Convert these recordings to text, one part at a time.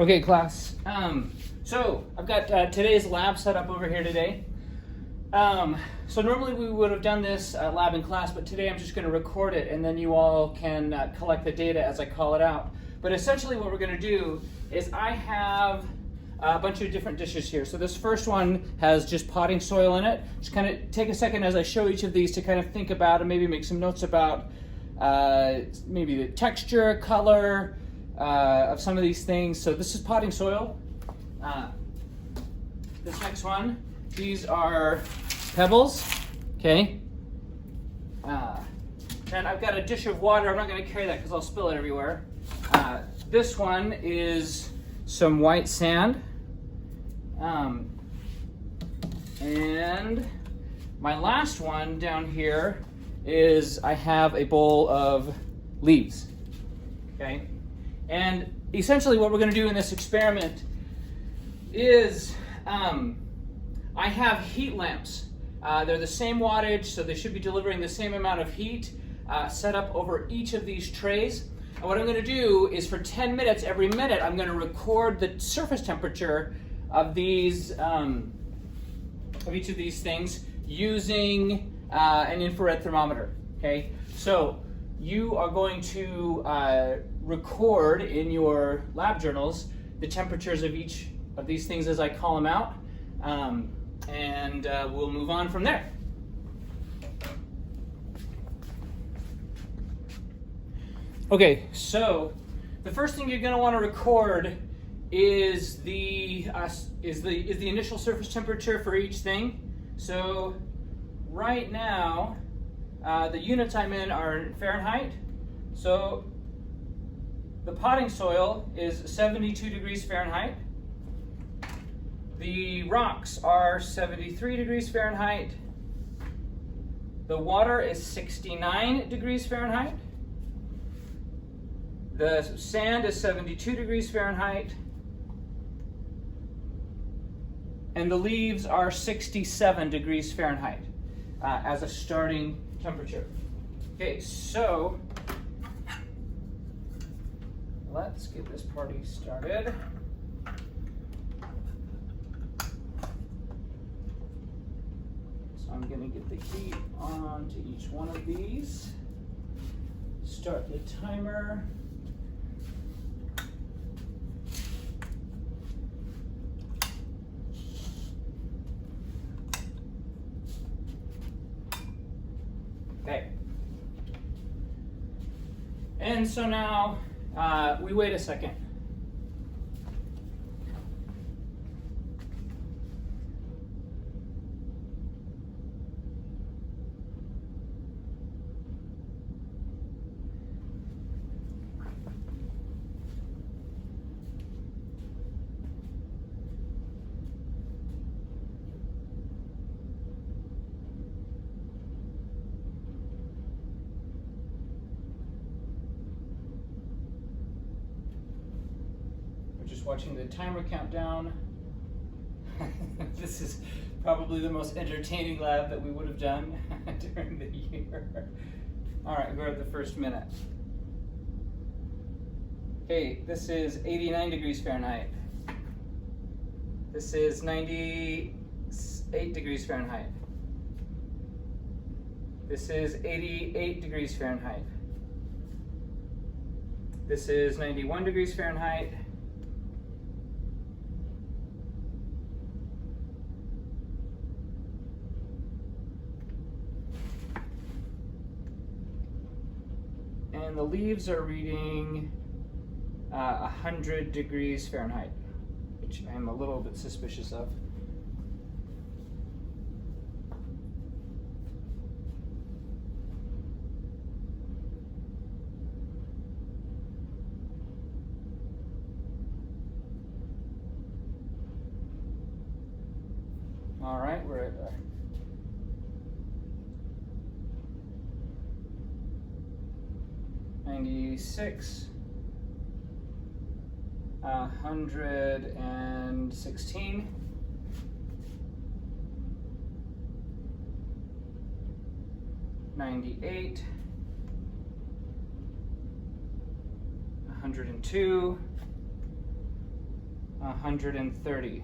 Okay, class. So I've got today's lab set up over here today. So normally we would have done this lab in class, but today I'm just going to record it, and then you all can collect the data as I call it out. But essentially what we're going to do is I have a bunch of different dishes here. So this first one has just potting soil in it. Just kind of take a second as I show each of these to kind of think about and maybe make some notes about maybe the texture, color, of some of these things. So this is potting soil. This next one, these are pebbles, okay? And I've got a dish of water. I'm not going to carry that because I'll spill it everywhere. This one is some white sand. And my last one down here is I have a bowl of leaves, okay? And essentially what we're going to do in this experiment is I have heat lamps. They're the same wattage, so they should be delivering the same amount of heat set up over each of these trays. And what I'm going to do is for 10 minutes, every minute, I'm going to record the surface temperature of these, of each of these things using an infrared thermometer. Okay, so you are going to record in your lab journals the temperatures of each of these things as I call them out, and we'll move on from there. Okay, so the first thing you're going to want to record is the initial surface temperature for each thing. So right now, the units I'm in are in Fahrenheit. So the potting soil is 72 degrees Fahrenheit. The rocks are 73 degrees Fahrenheit. The water is 69 degrees Fahrenheit. The sand is 72 degrees Fahrenheit. And the leaves are 67 degrees Fahrenheit as a starting temperature. Okay, so let's get this party started. So I'm going to get the heat on to each one of these. Start the timer. Okay. And so now we wait a second. Just watching the timer count down. This is probably the most entertaining lab that we would have done during the year. All right, we're at the first minute. Okay, this is 89 degrees Fahrenheit. This is 98 degrees Fahrenheit. This is 88 degrees Fahrenheit. This is 91 degrees Fahrenheit. And the leaves are reading 100 degrees Fahrenheit, which I'm a little bit suspicious of. All right, we're at 96, 116, 98, 102, 130.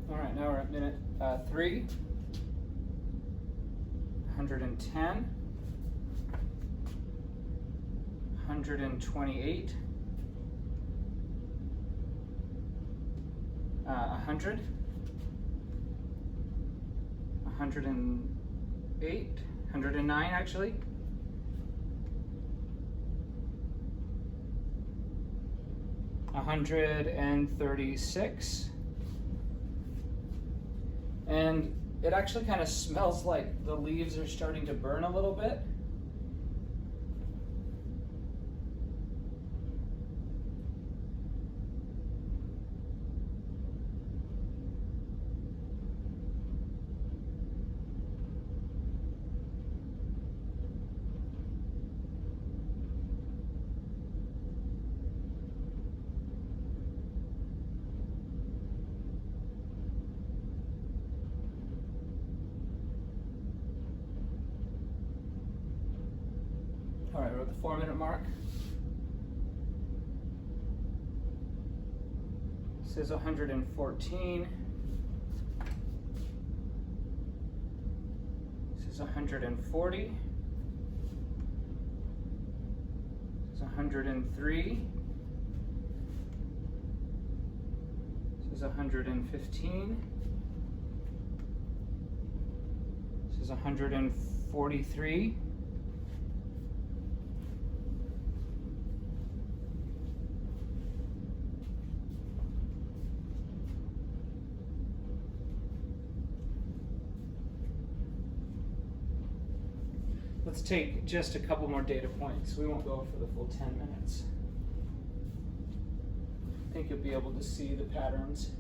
All right, now we're at minute 3. 110. 128. 100. 108. 109 actually. 136. And it actually kind of smells like the leaves are starting to burn a little bit. All right, we're at the 4-minute mark. This is 114. This is 140. This is 103. This is 115. This is 143. Let's take just a couple more data points. We won't go for the full 10 minutes. I think you'll be able to see the patterns.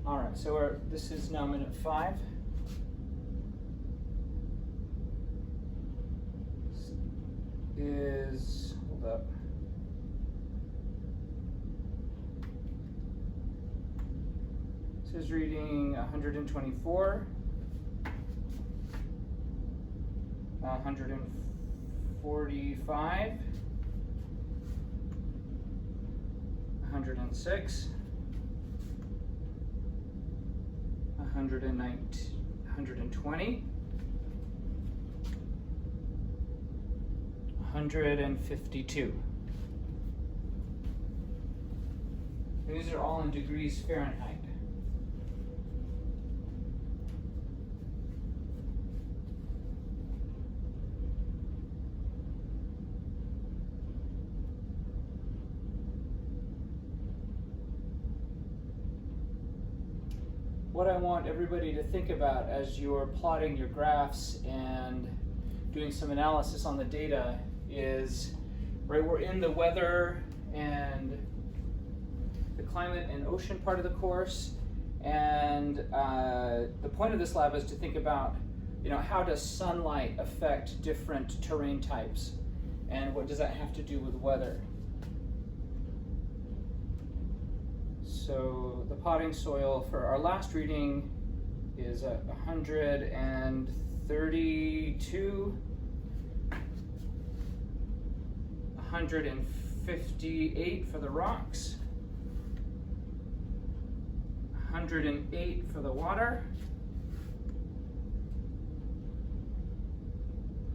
All right, so this is now minute 5. This is, hold up. This is reading 124, 145, 106, 119, 120, 152. And these are all in degrees Fahrenheit. What I want everybody to think about as you're plotting your graphs and doing some analysis on the data is, right, we're in the weather and the climate and ocean part of the course, and the point of this lab is to think about, how does sunlight affect different terrain types, and what does that have to do with weather? So the potting soil for our last reading is 132, 158 for the rocks, 108 for the water,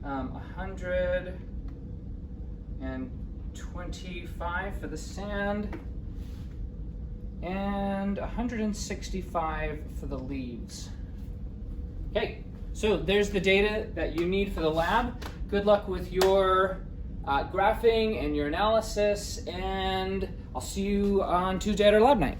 125 for the sand, and 165 for the leaves. Okay, so there's the data that you need for the lab. Good luck with your graphing and your analysis, and I'll see you on Tuesday at our lab night.